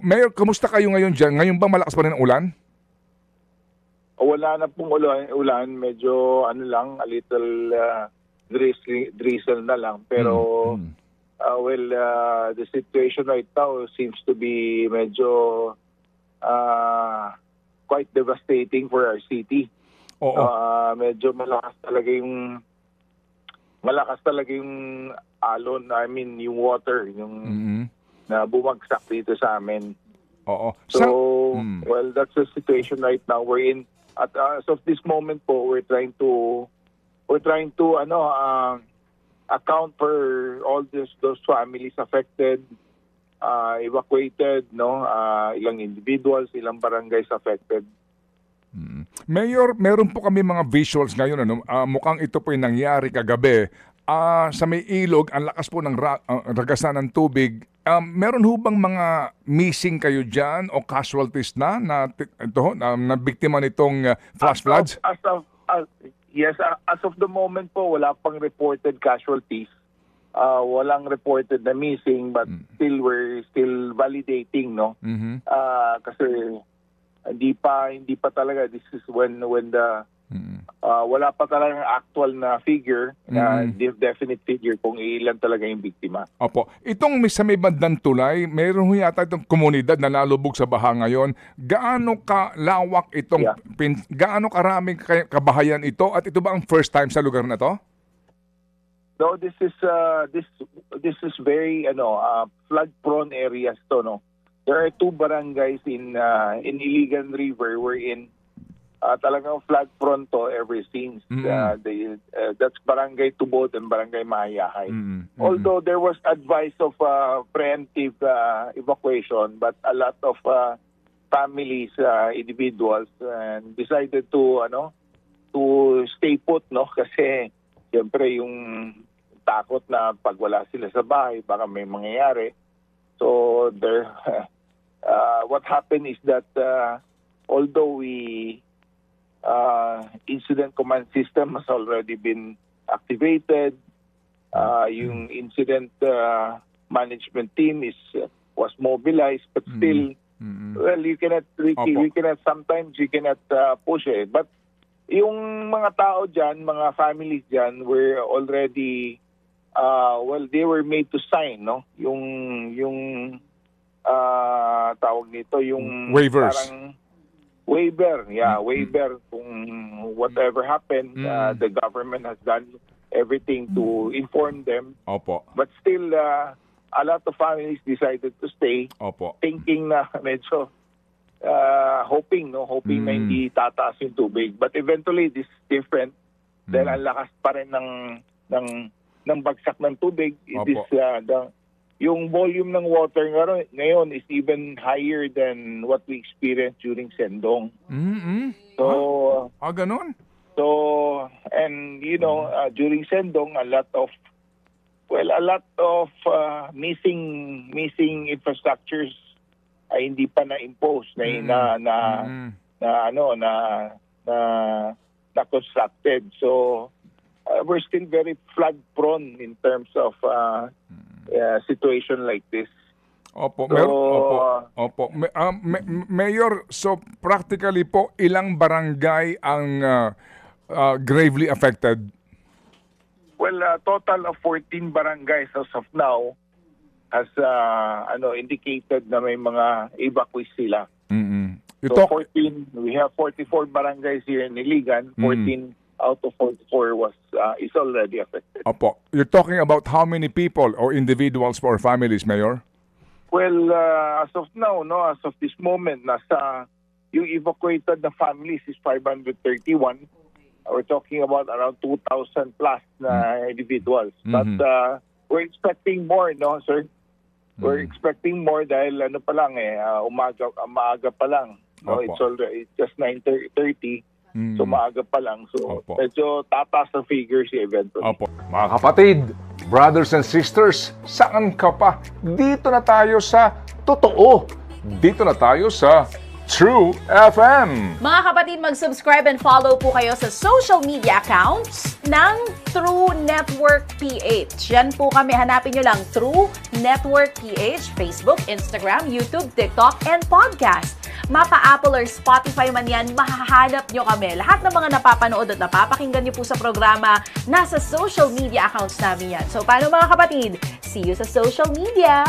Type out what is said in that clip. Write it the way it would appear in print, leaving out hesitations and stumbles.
Mayor, kamusta kayo ngayon dyan? Ngayon bang malakas pa rin ang ulan? Wala na pong ulan, medyo ano lang, a little drizzle na lang. Pero, the situation right now seems to be medyo quite devastating for our city. Oo. Medyo malakas talaga yung alon, I mean yung water, yung na bumagsak dito sa amin. Oo. So, well, that's the situation right now we're in. At as of this moment po, we're trying to account for all those families affected, evacuated, ilang individuals, ilang barangays affected. Mayor, meron po kami mga visuals ngayon. Mukhang ito po yung nangyari kagabi. Sa may ilog, ang lakas po ng ragasan ng tubig. Meron ho bang mga missing kayo dyan o casualties na biktima nitong flash floods? Yes, as of the moment po, wala pang reported casualties. Walang reported na missing, but we're still validating, no? Kasi hindi pa talaga, this is when the wala pa talagang actual na figure, na definite figure kung ilan talaga yung biktima. Opo. Itong sa may bandang tulay, meron ho yata itong komunidad na nalubog sa baha ngayon. Gaano kalawak itong, gaano karaming kabahayan ito? At ito ba ang first time sa lugar na to? No, this is very flood-prone areas to, no. There are 2 barangays in Iligan River wherein talagang flood-prone to ever since. That's Barangay Tubod and Barangay Mahayahay. Although there was advice of preemptive evacuation, but a lot of families, individuals, decided to stay put, no, kasi siyempre yung takot na pag wala sila sa bahay baka may mangyayari. So there what happened is that although incident command system has already been activated, yung incident management team was mobilized, but still, well, you cannot sometimes you cannot push it. But yung mga tao dyan, mga families dyan were already they were made to sign, no, yung tawag nito, yung waivers. Parang waiver, waiver kung whatever happened, the government has done everything to inform them. Opo. But still, a lot of families decided to stay, Opo. thinking na medyo hoping na hindi tataas yung tubig. But eventually, this is different dahil ang lakas pa rin ng bagsak ng tubig. Yung volume ng water ngayon is even higher than what we experienced during Sendong. So, ganon? So, and during Sendong, a lot of missing infrastructures ay hindi pa na-impose na constructed. So, we're still very flood prone in terms of situation like this. Opo, So, opo. Mayor, so practically po ilang barangay ang gravely affected? Well, a total of 14 barangays as of now has indicated na may mga evacuees sila. So 14, we have 44 barangays here in Iligan, 14 out of 44 is already affected. Opo. You're talking about how many people or individuals or families, Mayor? Well, as of now, as of this moment, yung evacuated na families is 531. We're talking about around 2,000 plus na individuals. But we're expecting more, no, sir? We're expecting more dahil maaga pa lang. No? It's just 9:30. So maaga pa lang. So medyo tataas ang figures eventually. Opo. Mga kapatid, brothers and sisters, saan ka pa? Dito na tayo sa totoo. Dito na tayo sa True FM. Mga kapatid, mag-subscribe and follow po kayo sa social media accounts ng True Network PH. Yan po kami. Hanapin nyo lang True Network PH, Facebook, Instagram, YouTube, TikTok, and podcast. Mapa Apple or Spotify man yan, mahahanap nyo kami. Lahat ng mga napapanood at napapakinggan nyo po sa programa, nasa social media accounts namin yan. So, paano mga kapatid? See you sa social media!